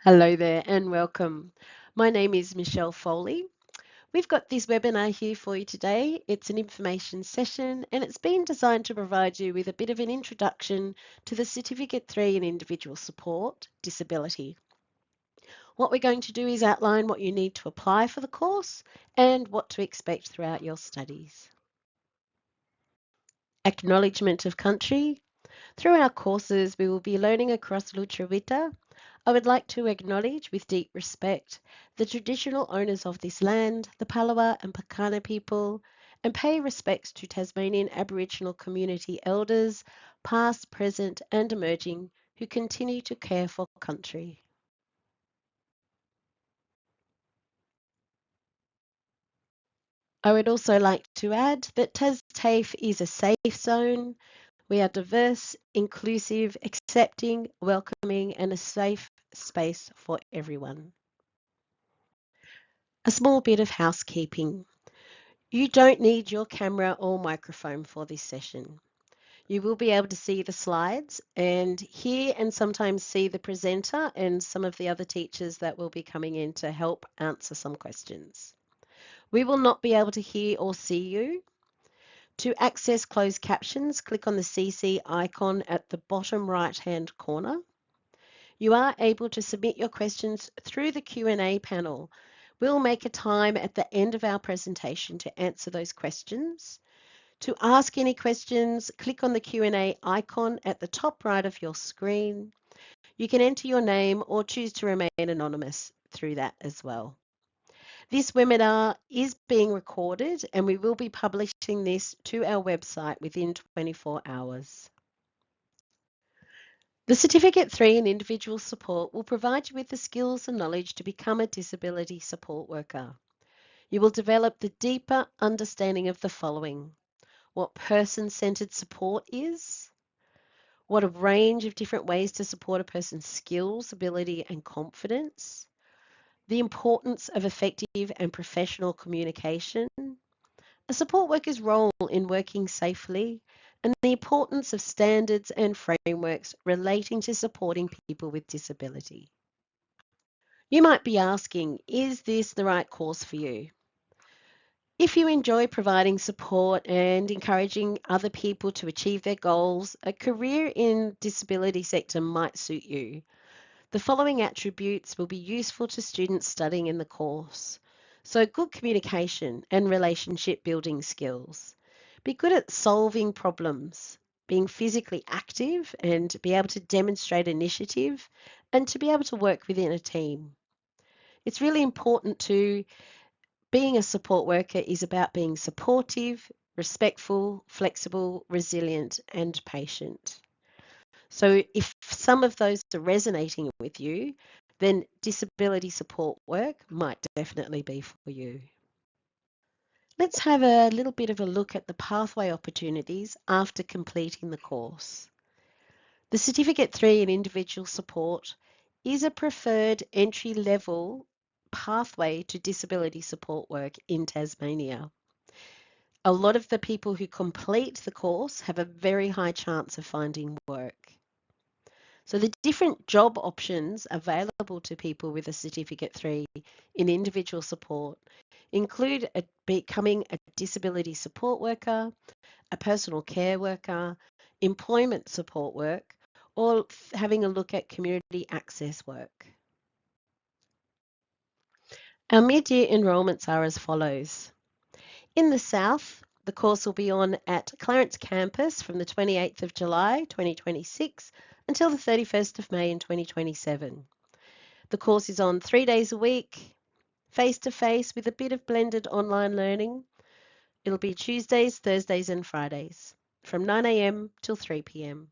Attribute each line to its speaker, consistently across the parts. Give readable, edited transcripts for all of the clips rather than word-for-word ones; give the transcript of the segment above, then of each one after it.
Speaker 1: Hello there and welcome. My name is Michelle Foley. We've got this webinar here for you today. It's an information session and it's been designed to provide you with a bit of an introduction to the Certificate 3 in Individual Support Disability. What we're going to do is outline what you need to apply for the course and what to expect throughout your studies. Acknowledgement of country. Through our courses, we will be learning across Lutruwita. I would like to acknowledge with deep respect the traditional owners of this land, the Palawa and Pakana people, and pay respects to Tasmanian Aboriginal community elders, past, present, and emerging, who continue to care for country. I would also like to add that TAFE is a safe zone. We are diverse, inclusive, accepting, welcoming, and a safe space for everyone. A small bit of housekeeping. You don't need your camera or microphone for this session. You will be able to see the slides and hear and sometimes see the presenter and some of the other teachers that will be coming in to help answer some questions. We will not be able to hear or see you. To access closed captions, click on the CC icon at the bottom right-hand corner. You are able to submit your questions through the Q&A panel. We'll make a time at the end of our presentation to answer those questions. To ask any questions, click on the Q&A icon at the top right of your screen. You can enter your name or choose to remain anonymous through that as well. This webinar is being recorded and we will be publishing this to our website within 24 hours. The Certificate 3 in Individual Support will provide you with the skills and knowledge to become a disability support worker. You will develop the deeper understanding of the following: what person-centered support is, what a range of different ways to support a person's skills, ability, and confidence, the importance of effective and professional communication, a support worker's role in working safely, and the importance of standards and frameworks relating to supporting people with disability. You might be asking, is this the right course for you? If you enjoy providing support and encouraging other people to achieve their goals, a career in disability sector might suit you. The following attributes will be useful to students studying in the course. So good communication and relationship building skills. Be good at solving problems, being physically active and be able to demonstrate initiative and to be able to work within a team. It's really important to being a support worker is about being supportive, respectful, flexible, resilient, and patient. So if some of those are resonating with you, then disability support work might definitely be for you. Let's have a little bit of a look at the pathway opportunities after completing the course. The Certificate 3 in Individual Support is a preferred entry-level pathway to disability support work in Tasmania. A lot of the people who complete the course have a very high chance of finding work. So the different job options available to people with a Certificate 3 in individual support include becoming a disability support worker, a personal care worker, employment support work, or having a look at community access work. Our mid-year enrolments are as follows. In the south, the course will be on at Clarence Campus from the 28th of July 2026 until the 31st of May in 2027. The course is on 3 days a week, face-to-face with a bit of blended online learning. It'll be Tuesdays, Thursdays and Fridays from 9 a.m. till 3 p.m.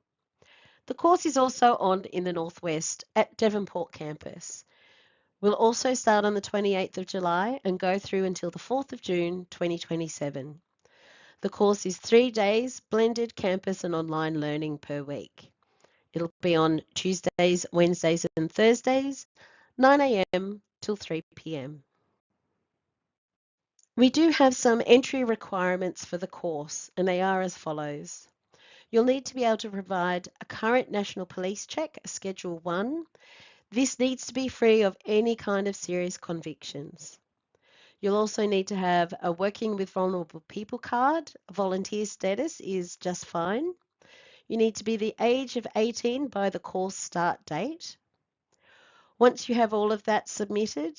Speaker 1: The course is also on in the Northwest at Devonport Campus. We'll also start on the 28th of July and go through until the 4th of June 2027. The course is 3 days, blended campus and online learning per week. It'll be on Tuesdays, Wednesdays and Thursdays, 9 a.m. till 3 p.m. We do have some entry requirements for the course, and they are as follows. You'll need to be able to provide a current National Police check, Schedule 1. This needs to be free of any kind of serious convictions. You'll also need to have a Working with Vulnerable People card. Volunteer status is just fine. You need to be the age of 18 by the course start date. Once you have all of that submitted,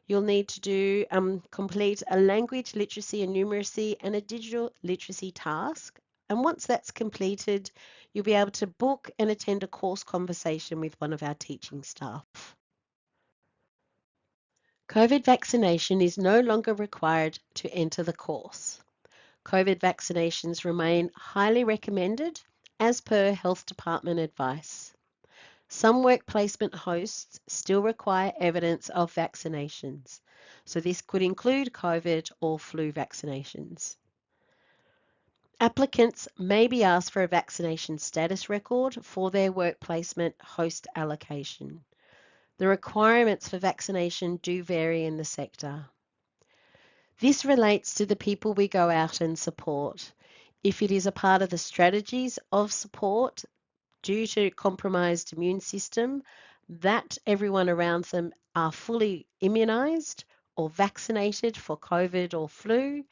Speaker 1: you'll need to complete a language literacy and numeracy and a digital literacy task. And once that's completed, you'll be able to book and attend a course conversation with one of our teaching staff. COVID vaccination is no longer required to enter the course. COVID vaccinations remain highly recommended as per Health Department advice. Some work placement hosts still require evidence of vaccinations, so this could include COVID or flu vaccinations. Applicants may be asked for a vaccination status record for their work placement host allocation. The requirements for vaccination do vary in the sector. This relates to the people we go out and support. If it is a part of the strategies of support due to compromised immune system, that everyone around them are fully immunized or vaccinated for COVID or flu,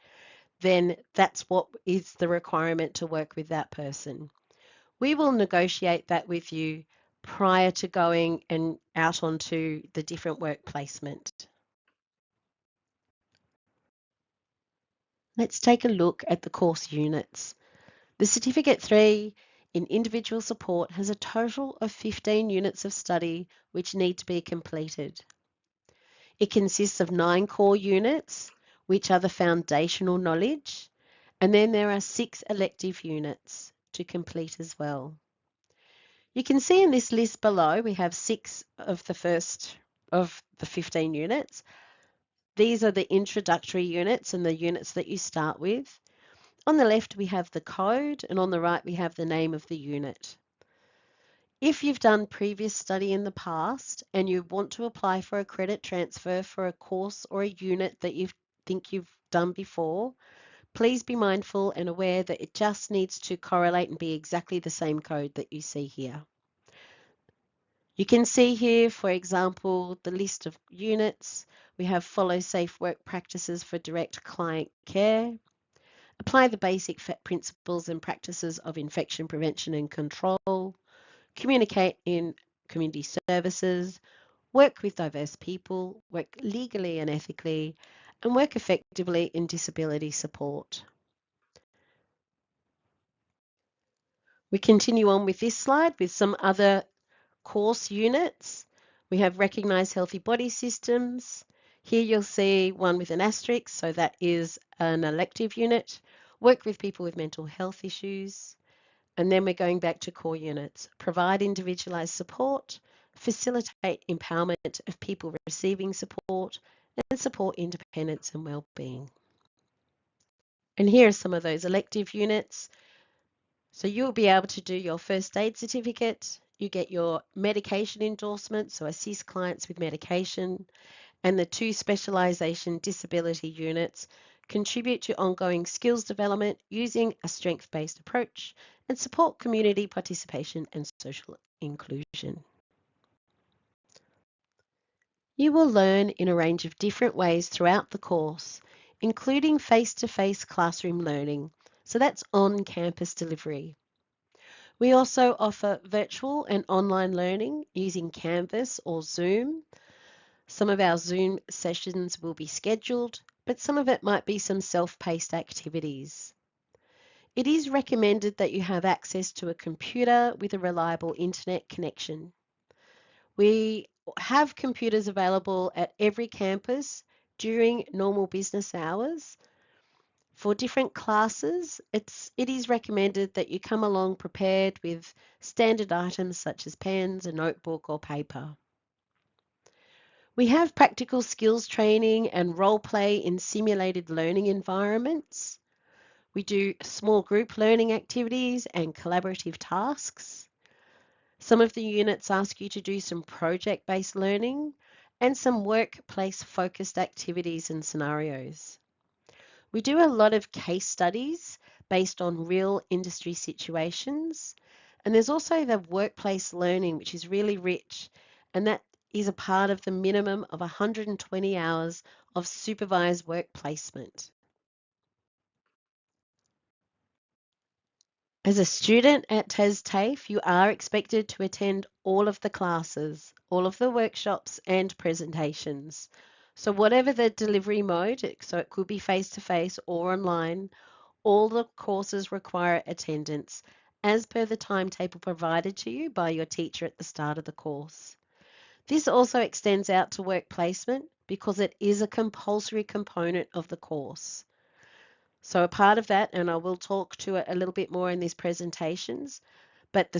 Speaker 1: then that's what is the requirement to work with that person. We will negotiate that with you prior to going and out onto the different work placement. Let's take a look at the course units. The Certificate 3 in Individual Support has a total of 15 units of study which need to be completed. It consists of 9 core units, which are the foundational knowledge, and then there are 6 elective units to complete as well. You can see in this list below, we have 6 of the first of the 15 units. These are the introductory units and the units that you start with. On the left, we have the code, and on the right, we have the name of the unit. If you've done previous study in the past and you want to apply for a credit transfer for a course or a unit that you think you've done before, please be mindful and aware that it just needs to correlate and be exactly the same code that you see here. You can see here, for example, the list of units. We have follow safe work practices for direct client care, apply the basic principles and practices of infection prevention and control, communicate in community services, work with diverse people, work legally and ethically, and work effectively in disability support. We continue on with this slide with some other course units. We have Recognise Healthy Body Systems. Here you'll see one with an asterisk, so that is an elective unit. Work with people with mental health issues. And then we're going back to core units. Provide individualised support, facilitate empowerment of people receiving support, and support independence and well-being. And here are some of those elective units. So you'll be able to do your first aid certificate, you get your medication endorsement, so assist clients with medication, and the 2 specialisation disability units contribute to ongoing skills development using a strength-based approach and support community participation and social inclusion. You will learn in a range of different ways throughout the course, including face-to-face classroom learning, so that's on-campus delivery. We also offer virtual and online learning using Canvas or Zoom. Some of our Zoom sessions will be scheduled, but some of it might be some self-paced activities. It is recommended that you have access to a computer with a reliable internet connection. We have computers available at every campus during normal business hours. For different classes, it is recommended that you come along prepared with standard items such as pens, a notebook or paper. We have practical skills training and role play in simulated learning environments. We do small group learning activities and collaborative tasks. Some of the units ask you to do some project-based learning and some workplace-focused activities and scenarios. We do a lot of case studies based on real industry situations. And there's also the workplace learning, which is really rich. And that is a part of the minimum of 120 hours of supervised work placement. As a student at TAFE, you are expected to attend all of the classes, all of the workshops and presentations. So whatever the delivery mode, so it could be face-to-face or online, all the courses require attendance as per the timetable provided to you by your teacher at the start of the course. This also extends out to work placement because it is a compulsory component of the course. So a part of that, and I will talk to it a little bit more in these presentations, but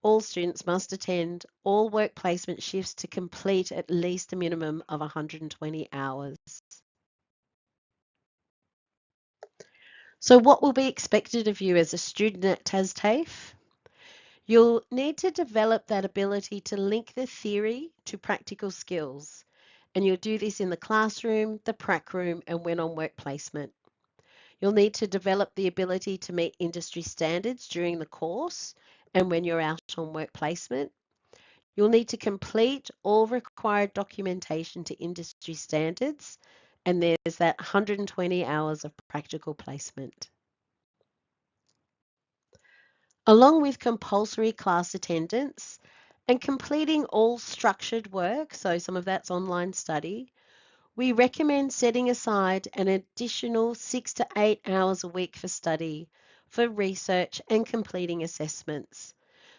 Speaker 1: all students must attend all work placement shifts to complete at least a minimum of 120 hours. So what will be expected of you as a student at TAFE? You'll need to develop that ability to link the theory to practical skills. And you'll do this in the classroom, the prac room, and when on work placement. You'll need to develop the ability to meet industry standards during the course and when you're out on work placement. You'll need to complete all required documentation to industry standards, and there's that 120 hours of practical placement. Along with compulsory class attendance and completing all structured work, so some of that's online study, we recommend setting aside an additional 6 to 8 hours a week for study, for research and completing assessments.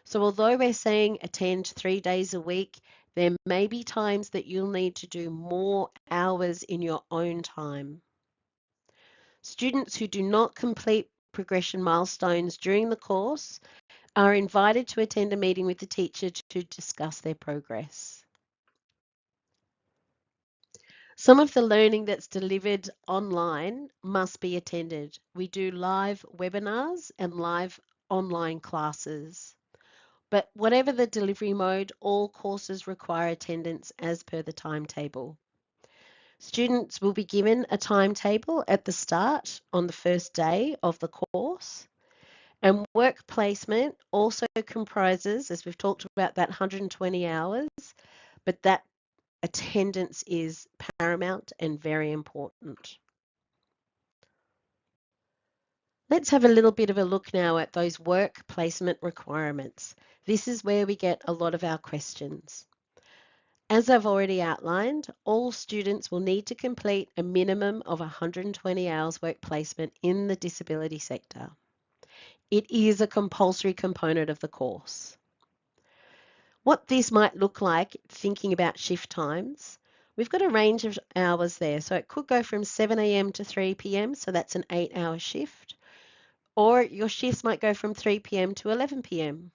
Speaker 1: So although we're saying attend 3 days a week, there may be times that you'll need to do more hours in your own time. Students who do not complete progression milestones during the course are invited to attend a meeting with the teacher to discuss their progress. Some of the learning that's delivered online must be attended. We do live webinars and live online classes. But whatever the delivery mode, all courses require attendance as per the timetable. Students will be given a timetable at the start on the first day of the course. And work placement also comprises, as we've talked about, that 120 hours, but that attendance is paramount and very important. Let's have a little bit of a look now at those work placement requirements. This is where we get a lot of our questions. As I've already outlined, all students will need to complete a minimum of 120 hours work placement in the disability sector. It is a compulsory component of the course. What this might look like, thinking about shift times, we've got a range of hours there. So it could go from 7 a.m. to 3 p.m., so that's an 8-hour shift. Or your shifts might go from 3 p.m. to 11 p.m.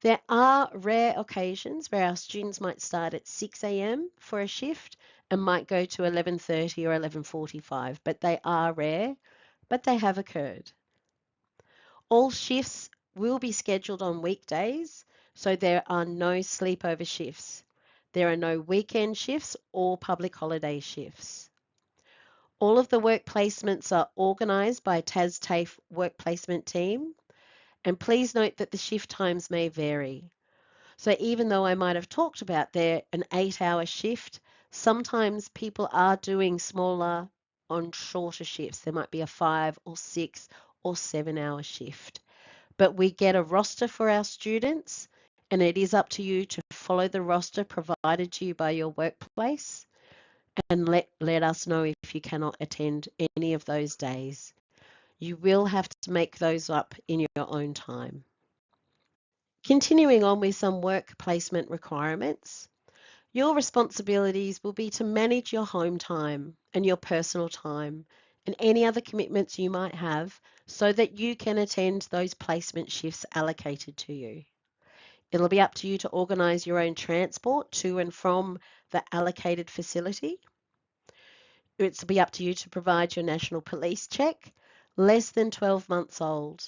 Speaker 1: There are rare occasions where our students might start at 6 a.m. for a shift and might go to 11:30 or 11:45, but they are rare, but they have occurred. All shifts will be scheduled on weekdays, so there are no sleepover shifts. There are no weekend shifts or public holiday shifts. All of the work placements are organised by TAFE work placement team, and please note that the shift times may vary. So even though I might have talked about there an 8-hour shift, sometimes people are doing smaller on shorter shifts. There might be a 5 or 6 or 7-hour shift. But we get a roster for our students, and it is up to you to follow the roster provided to you by your workplace and let us know if you cannot attend any of those days. You will have to make those up in your own time. Continuing on with some work placement requirements, your responsibilities will be to manage your home time and your personal time and any other commitments you might have so that you can attend those placement shifts allocated to you. It'll be up to you to organise your own transport to and from the allocated facility. It'll be up to you to provide your national police check, less than 12 months old,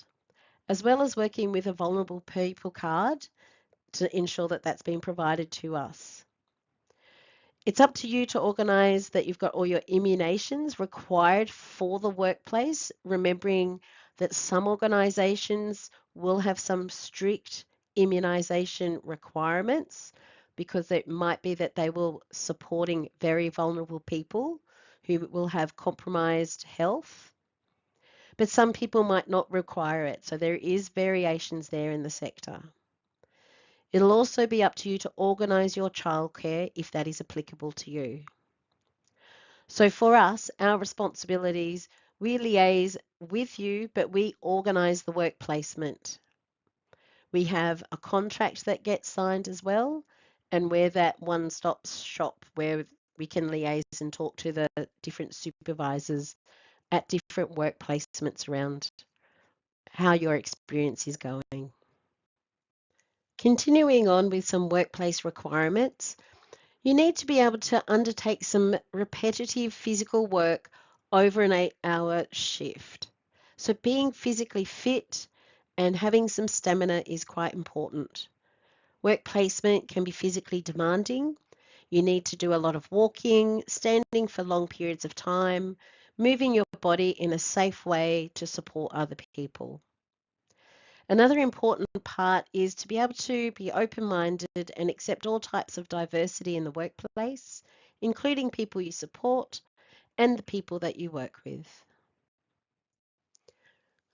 Speaker 1: as well as working with a vulnerable people card to ensure that that's been provided to us. It's up to you to organise that you've got all your immunisations required for the workplace, remembering that some organisations will have some strict immunisation requirements, because it might be that they will supporting very vulnerable people who will have compromised health, but some people might not require it. So there is variations there in the sector. It'll also be up to you to organise your childcare if that is applicable to you. So for us, our responsibilities, we liaise with you, but we organise the work placement. We have a contract that gets signed as well, and we're that one-stop shop where we can liaise and talk to the different supervisors at different work placements around how your experience is going. Continuing on with some workplace requirements, you need to be able to undertake some repetitive physical work over an 8-hour shift. So being physically fit and having some stamina is quite important. Work placement can be physically demanding. You need to do a lot of walking, standing for long periods of time, moving your body in a safe way to support other people. Another important part is to be able to be open-minded and accept all types of diversity in the workplace, including people you support and the people that you work with.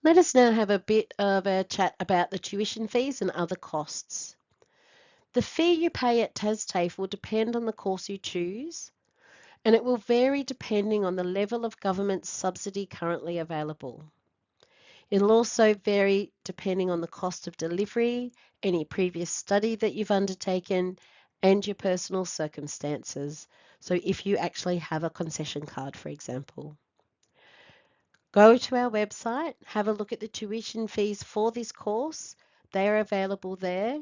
Speaker 1: Let us now have a bit of a chat about the tuition fees and other costs. The fee you pay at TAFE will depend on the course you choose, and it will vary depending on the level of government subsidy currently available. It'll also vary depending on the cost of delivery, any previous study that you've undertaken, and your personal circumstances. So if you actually have a concession card, for example. Go to our website, have a look at the tuition fees for this course. They are available there.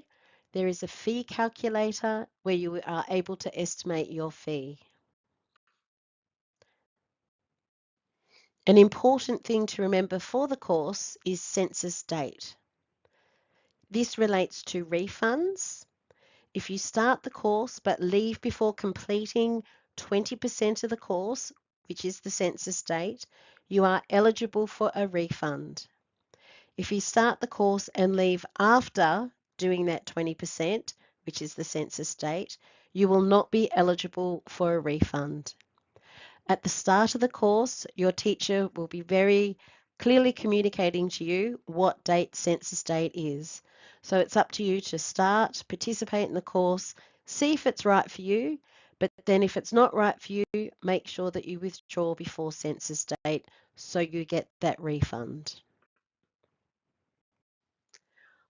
Speaker 1: There is a fee calculator where you are able to estimate your fee. An important thing to remember for the course is census date. This relates to refunds. If you start the course but leave before completing 20% of the course, which is the census date, you are eligible for a refund. If you start the course and leave after doing that 20%, which is the census date, you will not be eligible for a refund. At the start of the course, your teacher will be very clearly communicating to you what date census date is. So it's up to you to start, participate in the course, see if it's right for you, but then if it's not right for you, make sure that you withdraw before census date so you get that refund.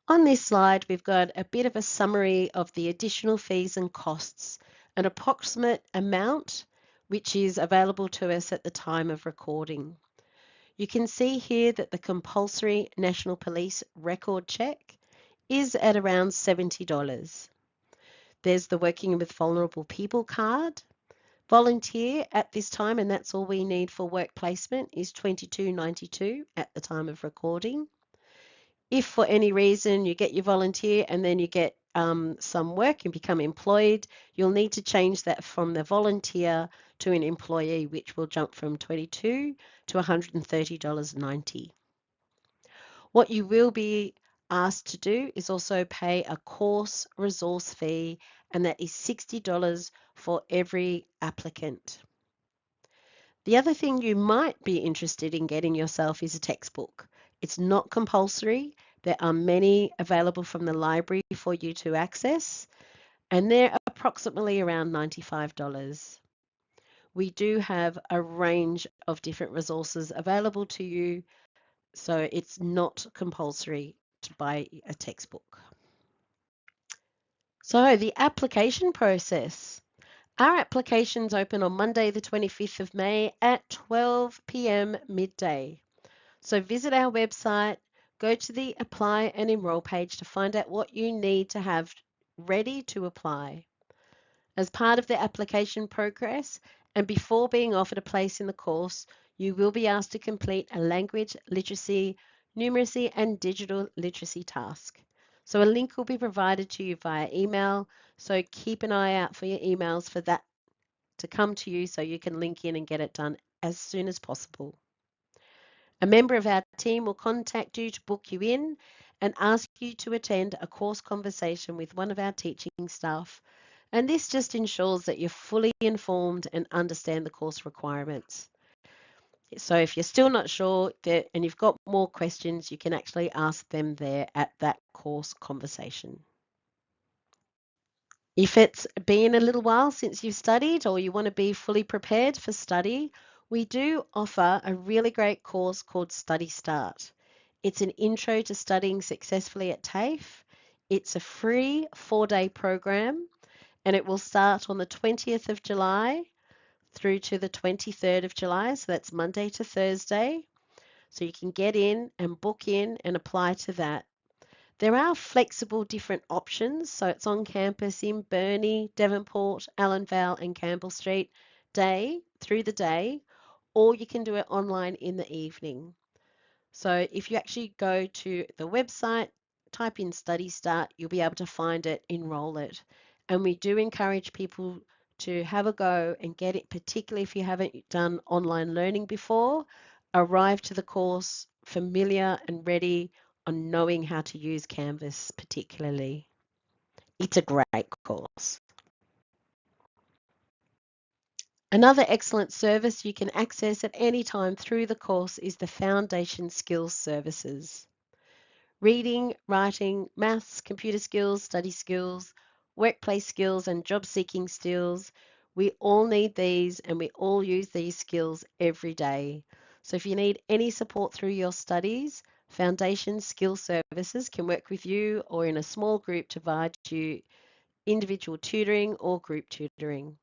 Speaker 1: On this slide, we've got a bit of a summary of the additional fees and costs, an approximate amount which is available to us at the time of recording. You can see here that the compulsory National Police record check is at around $70. There's the Working with Vulnerable People card. Volunteer at this time, and that's all we need for work placement, is $22.92 at the time of recording. If for any reason you get your volunteer and then you get some work and become employed, you'll need to change that from the volunteer to an employee, which will jump from $22 to $130.90. What you will be asked to do is also pay a course resource fee, and that is $60 for every applicant. The other thing you might be interested in getting yourself is a textbook. It's not compulsory. There are many available from the library for you to access, and they're approximately around $95. We do have a range of different resources available to you, so it's not compulsory to buy a textbook. So the application process. Our applications open on Monday the 25th of May at 12 p.m. midday. So visit our website, go to the apply and enroll page to find out what you need to have ready to apply. As part of the application progress and before being offered a place in the course, you will be asked to complete a language, literacy, numeracy and digital literacy task. So a link will be provided to you via email, so keep an eye out for your emails for that to come to you so you can link in and get it done as soon as possible. A member of our team will contact you to book you in and ask you to attend a course conversation with one of our teaching staff And this just ensures that you're fully informed and understand the course requirements. So if you're still not sure and you've got more questions, you can actually ask them there at that course conversation. If it's been a little while since you've studied or you want to be fully prepared for study, we do offer a really great course called Study Start. It's an intro to studying successfully at TAFE. It's a free 4-day program and it will start on the 20th of July through to the 23rd of July. So that's Monday to Thursday. So you can get in and book in and apply to that. There are flexible different options. So it's on campus in Burnie, Devonport, Allenvale and Campbell Street through the day, or you can do it online in the evening. So if you actually go to the website, type in Study Start, you'll be able to find it, enroll it. And we do encourage people to have a go and get it, particularly if you haven't done online learning before. Arrive to the course familiar and ready on knowing how to use Canvas particularly. It's a great course. Another excellent service you can access at any time through the course is the Foundation Skills Services. Reading, writing, maths, computer skills, study skills, workplace skills, and job seeking skills. We all need these and we all use these skills every day. So if you need any support through your studies, Foundation Skill Services can work with you or in a small group to provide you individual tutoring or group tutoring.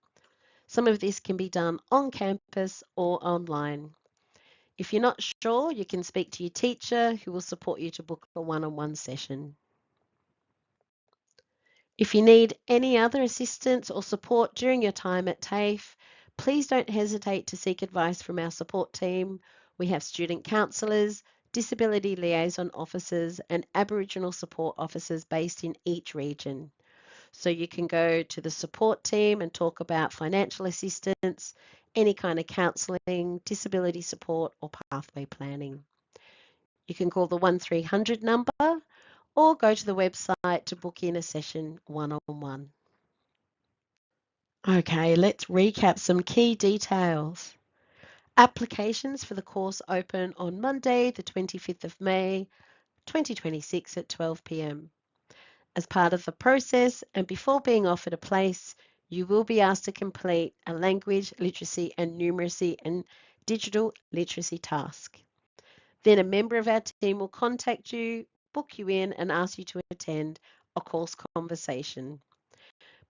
Speaker 1: Some of this can be done on campus or online. If you're not sure, you can speak to your teacher who will support you to book a one-on-one session. If you need any other assistance or support during your time at TAFE, please don't hesitate to seek advice from our support team. We have student counsellors, disability liaison officers, and Aboriginal support officers based in each region. So you can go to the support team and talk about financial assistance, any kind of counselling, disability support, or pathway planning. You can call the 1300 number or go to the website to book in a session one-on-one. Okay, let's recap some key details. Applications for the course open on Monday, the 25th of May, 2026 at 12 p.m. As part of the process and before being offered a place, you will be asked to complete a language, literacy and numeracy and digital literacy task. Then a member of our team will contact you, book you in and ask you to attend a course conversation.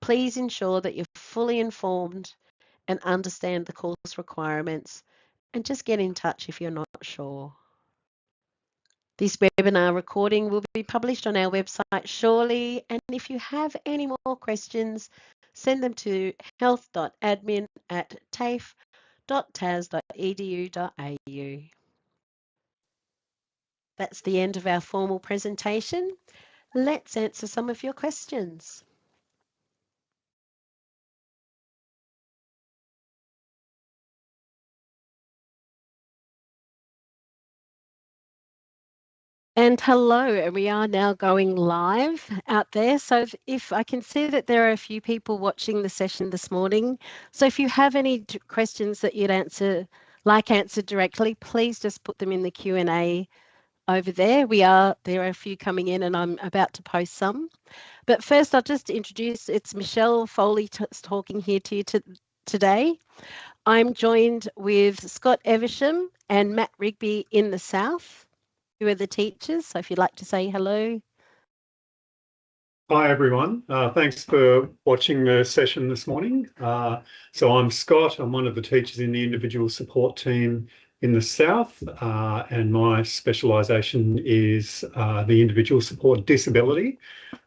Speaker 1: Please ensure that you're fully informed and understand the course requirements and just get in touch if you're not sure. This webinar recording will be published on our website shortly, and if you have any more questions, send them to health.admin@tafe.tas.edu.au. That's the end of our formal presentation. Let's answer some of your questions. And hello, and we are now going live out there. So if I can see that there are a few people watching the session this morning. So if you have any questions that you'd like answered directly, please just put them in the Q&A over there. There are a few coming in and I'm about to post some. But first I'll just introduce, it's Michelle Foley talking here to you today. I'm joined with Scott Evesham and Matt Rigby in the South, who are the teachers. So if you'd like to say hello.
Speaker 2: Hi, everyone. Thanks for watching the session this morning. So I'm Scott. I'm one of the teachers in the individual support team in the South, and my specialisation is the individual support disability.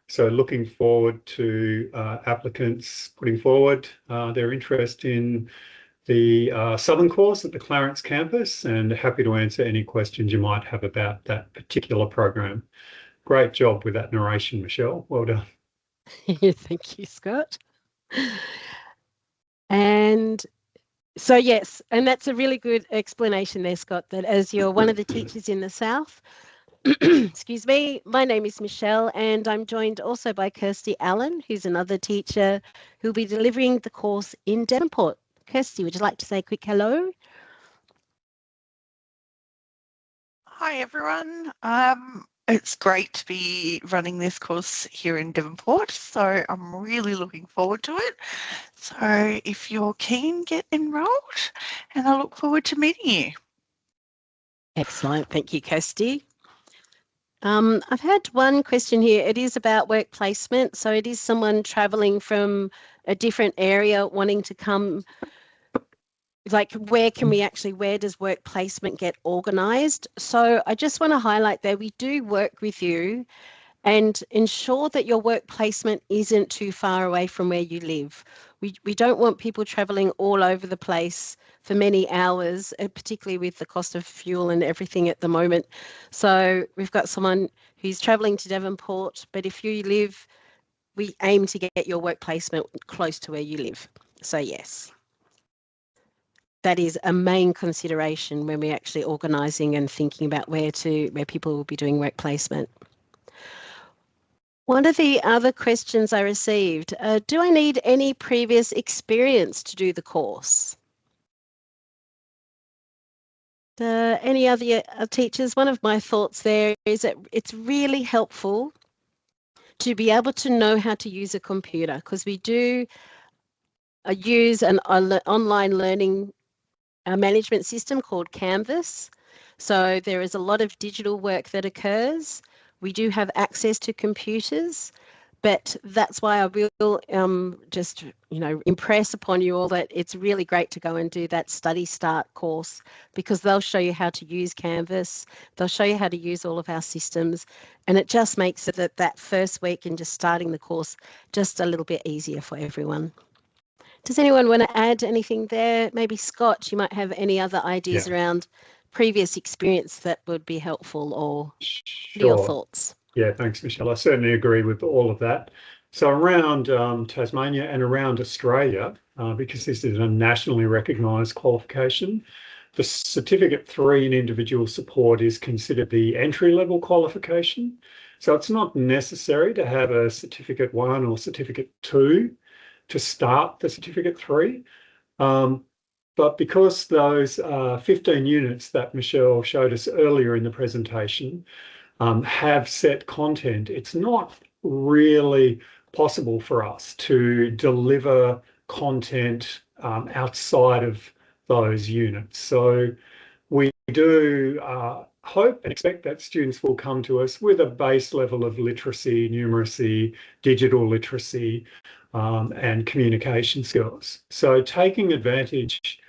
Speaker 2: So looking forward to applicants putting forward their interest in the Southern course at the Clarence campus, and happy to answer any questions you might have about that particular program. Great job with that narration, Michelle. Well done.
Speaker 1: Thank you, Scott. And so, yes, and that's a really good explanation there, Scott, that as you're one of the teachers in the South, Excuse me, my name is Michelle, and I'm joined also by Kirsty Allen, who's another teacher who'll be delivering the course in Devonport. Kirsty, would you like to say a quick hello?
Speaker 3: Hi everyone. It's great to be running this course here in Devonport, so I'm really looking forward to it. So if you're keen, get enrolled, and I look forward to meeting you.
Speaker 1: Excellent, thank you, Kirsty. I've had one question here. It is about work placement. So it is someone traveling from a different area wanting to come. Like, where does work placement get organised? So I just want to highlight there, we do work with you and ensure that your work placement isn't too far away from where you live. We don't want people travelling all over the place for many hours, particularly with the cost of fuel and everything at the moment. So we've got someone who's travelling to Devonport, but if you live, we aim to get your work placement close to where you live. So yes, that is a main consideration when we're actually organising and thinking about where people will be doing work placement. One of the other questions I received, do I need any previous experience to do the course? Any other teachers? One of my thoughts there is that it's really helpful to be able to know how to use a computer, because we do use an online learning management system called Canvas. So there is a lot of digital work that occurs. We do have access to computers, but that's why I will just, impress upon you all that it's really great to go and do that Study Start course, because they'll show you how to use Canvas. They'll show you how to use all of our systems, and it just makes it that first week and just starting the course just a little bit easier for everyone. Does anyone want to add anything there? Maybe Scott, you might have any other ideas around previous experience that would be helpful, or what are your thoughts?
Speaker 2: Yeah, thanks, Michelle. I certainly agree with all of that. So around Tasmania and around Australia, because this is a nationally recognised qualification, the Certificate 3 in individual support is considered the entry-level qualification. So it's not necessary to have a Certificate 1 or Certificate 2 to start the Certificate 3. But because those 15 units that Michelle showed us earlier in the presentation have set content, it's not really possible for us to deliver content outside of those units. So we do hope and expect that students will come to us with a base level of literacy, numeracy, digital literacy, and communication skills. So taking advantage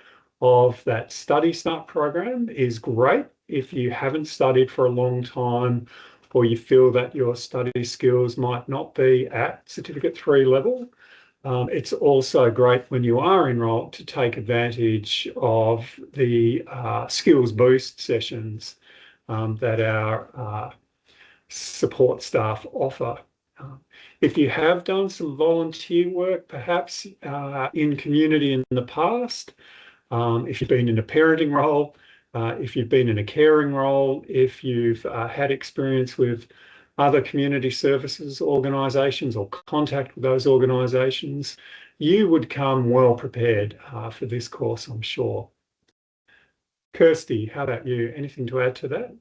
Speaker 2: of that Study Start program is great if you haven't studied for a long time, or you feel that your study skills might not be at Certificate 3 level. It's also great when you are enrolled to take advantage of the skills boost sessions that our support staff offer. If you have done some volunteer work, perhaps in community in the past, if you've been in a parenting role, if you've been in a caring role, if you've had experience with other community services organisations or contact with those organisations, you would come well prepared for this course, I'm sure. Kirsty, how about you? Anything to add to that?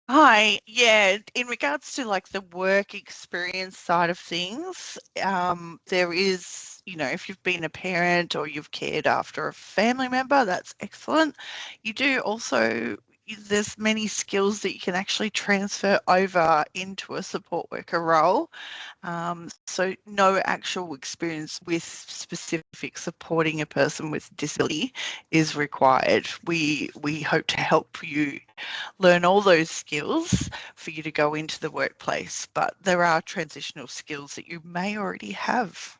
Speaker 3: Hi, yeah, in regards to like the work experience side of things, there is, if you've been a parent or you've cared after a family member, that's excellent. You do also, there's many skills that you can actually transfer over into a support worker role. So no actual experience with specific supporting a person with disability is required. We hope to help you learn all those skills for you to go into the workplace, but there are transitional skills that you may already have.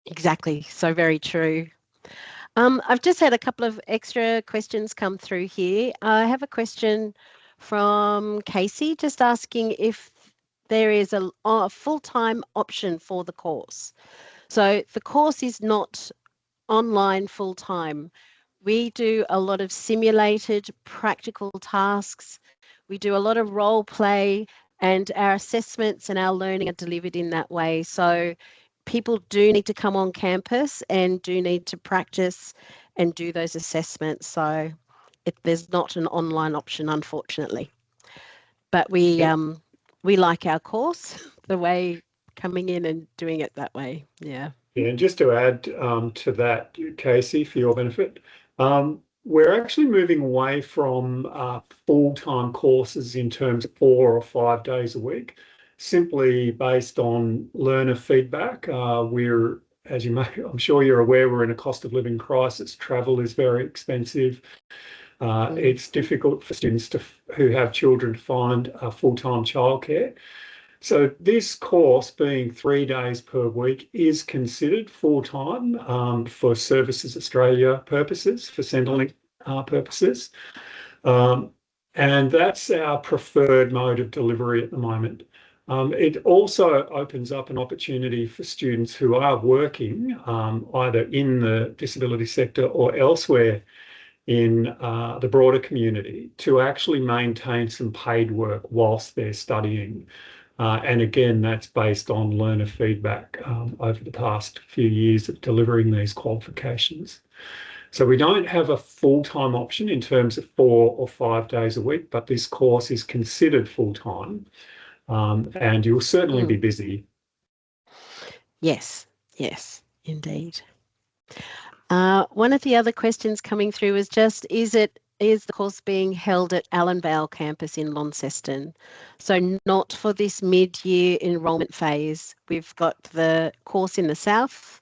Speaker 1: Exactly, so very true. I've just had a couple of extra questions come through here. I have a question from Casey, just asking if there is a full-time option for the course. So the course is not online full-time. We do a lot of simulated practical tasks. We do a lot of role play, and our assessments and our learning are delivered in that way. So people do need to come on campus and do need to practice and do those assessments. So there's not an online option, unfortunately. But we like our course, the way coming in and doing it that way. Yeah.
Speaker 2: Yeah, and just to add to that, Casey, for your benefit, we're actually moving away from full-time courses in terms of 4 or 5 days a week, simply based on learner feedback. We're, as you may, I'm sure you're aware, we're in a cost of living crisis. Travel is very expensive. It's difficult for students who have children to find full-time childcare. So this course, being 3 days per week, is considered full-time for Services Australia purposes, for Centrelink purposes. And that's our preferred mode of delivery at the moment. It also opens up an opportunity for students who are working either in the disability sector or elsewhere in the broader community to actually maintain some paid work whilst they're studying. And again, that's based on learner feedback over the past few years of delivering these qualifications. So we don't have a full-time option in terms of 4 or 5 days a week, but this course is considered full-time, and you'll certainly be busy.
Speaker 1: Yes, indeed. One of the other questions coming through is just, is the course being held at Allan Vale campus in Launceston? So not for this mid-year enrolment phase. We've got the course in the south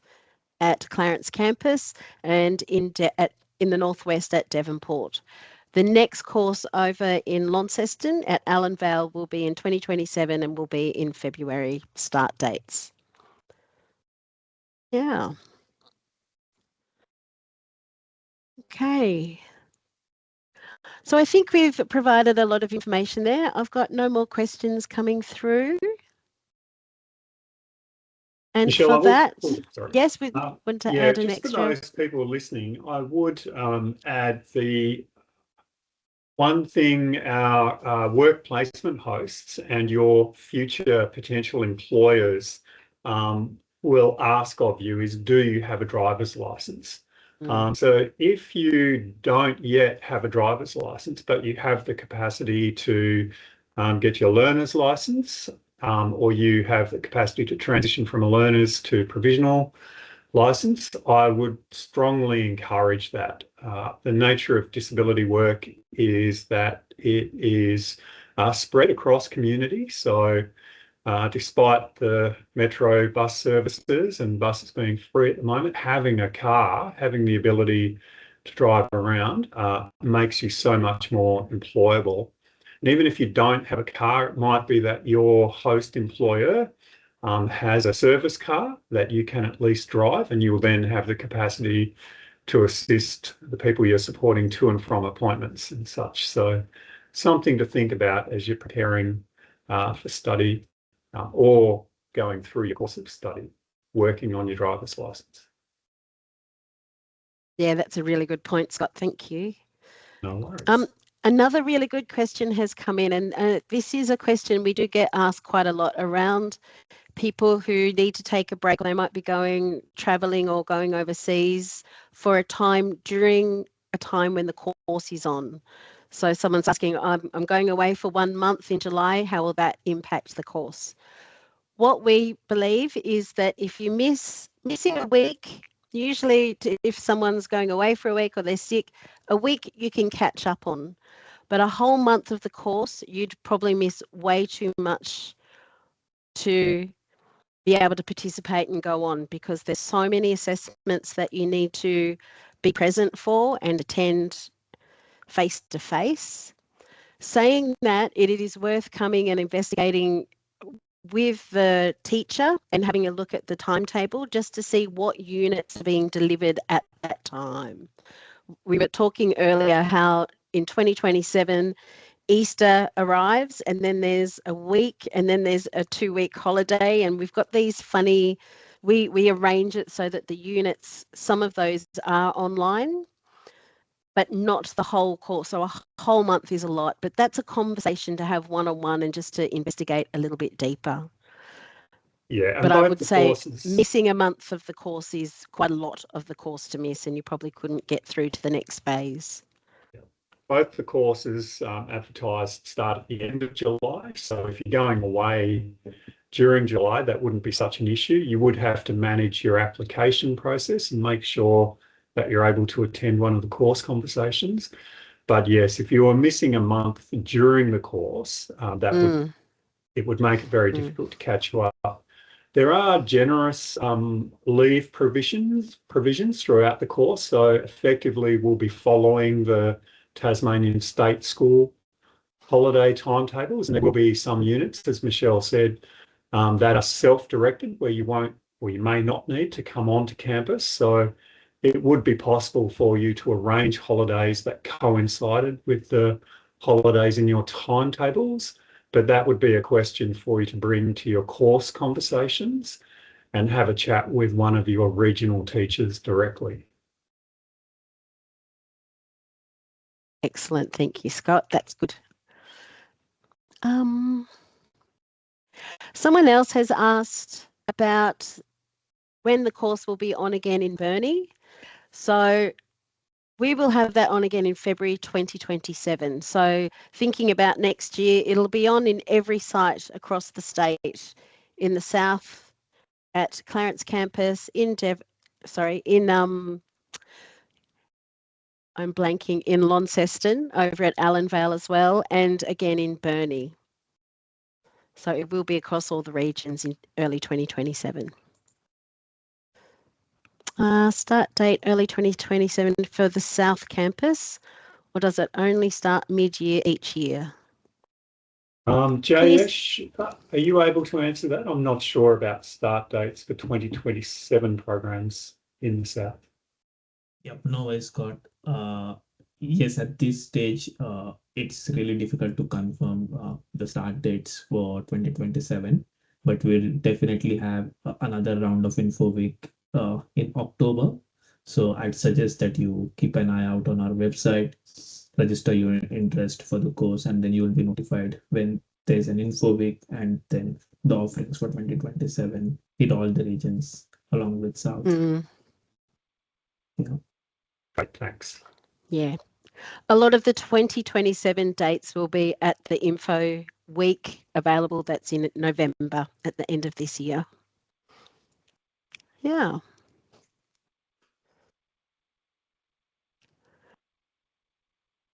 Speaker 1: at Clarence campus and in the northwest at Devonport. The next course over in Launceston at Allan Vale will be in 2027 and will be in February start dates. Yeah. Okay. So I think we've provided a lot of information there. I've got no more questions coming through. And
Speaker 2: Michelle,
Speaker 1: for that,
Speaker 2: sorry.
Speaker 1: yes, we want to add an
Speaker 2: just
Speaker 1: extra.
Speaker 2: for those people listening, I would add the one thing our work placement hosts and your future potential employers will ask of you is, do you have a driver's license? So if you don't yet have a driver's license, but you have the capacity to get your learner's license, or you have the capacity to transition from a learner's to provisional license, I would strongly encourage that. The nature of disability work is that it is spread across communities. So despite the metro bus services and buses being free at the moment, having a car, having the ability to drive around makes you so much more employable. And even if you don't have a car, it might be that your host employer has a service car that you can at least drive, and you will then have the capacity to assist the people you're supporting to and from appointments and such. So something to think about as you're preparing for study or going through your course of study, working on your driver's license.
Speaker 1: Yeah, that's a really good point, Scott. Thank you.
Speaker 2: No worries.
Speaker 1: Another really good question has come in, and this is a question we do get asked quite a lot around people who need to take a break. They might be traveling or going overseas for a time during a time when the course is on. So someone's asking, I'm going away for 1 month in July. How will that impact the course? What we believe is that if you missing a week, usually if someone's going away for a week or they're sick, a week you can catch up on. But a whole month of the course, you'd probably miss way too much to be able to participate and go on, because there's so many assessments that you need to be present for and attend face to face. Saying that, it is worth coming and investigating with the teacher and having a look at the timetable just to see what units are being delivered at that time. We were talking earlier how in 2027 Easter arrives, and then there's a week, and then there's a 2-week holiday, and we've got these funny, we arrange it so that the units, some of those are online, but not the whole course. So a whole month is a lot, but that's a conversation to have one-on-one and just to investigate a little bit deeper.
Speaker 2: Yeah, and
Speaker 1: but I
Speaker 2: both
Speaker 1: would
Speaker 2: the
Speaker 1: say
Speaker 2: courses,
Speaker 1: missing a month of the course is quite a lot of the course to miss, and you probably couldn't get through to the next phase.
Speaker 2: both the courses advertised start at the end of July. So if you're going away during July, that wouldn't be such an issue. You would have to manage your application process and make sure that you're able to attend one of the course conversations. But yes, if you are missing a month during the course, it would make it very difficult to catch you up. There are generous leave provisions throughout the course. So effectively, we'll be following the Tasmanian State School holiday timetables, and there will be some units, as Michelle said, that are self-directed, where you won't or you may not need to come onto campus. So it would be possible for you to arrange holidays that coincided with the holidays in your timetables, but that would be a question for you to bring to your course conversations and have a chat with one of your regional teachers directly.
Speaker 1: Excellent. Thank you, Scott. That's good. Someone else has asked about when the course will be on again in Burnie. So we will have that on again in February 2027. So thinking about next year, it'll be on in every site across the state, in the south at Clarence campus, I'm blanking, in Launceston, over at Allenvale as well, and again in Burnie. So it will be across all the regions in early 2027. Start date early 2027 for the South Campus, or does it only start mid-year each year?
Speaker 2: Jayesh, are you able to answer that? I'm not sure about start dates for 2027 programs in the South.
Speaker 4: Yep, no worries, Scott. Yes, at this stage, it's really difficult to confirm the start dates for 2027, but we'll definitely have another round of info week in October. So I'd suggest that you keep an eye out on our website, register your interest for the course, and then you will be notified when there's an info week, and then the offerings for 2027 hit all the regions along with South. Yeah.
Speaker 2: Great, thanks.
Speaker 1: Yeah. A lot of the 2027 dates will be at the info week available. That's in November at the end of this year. Yeah.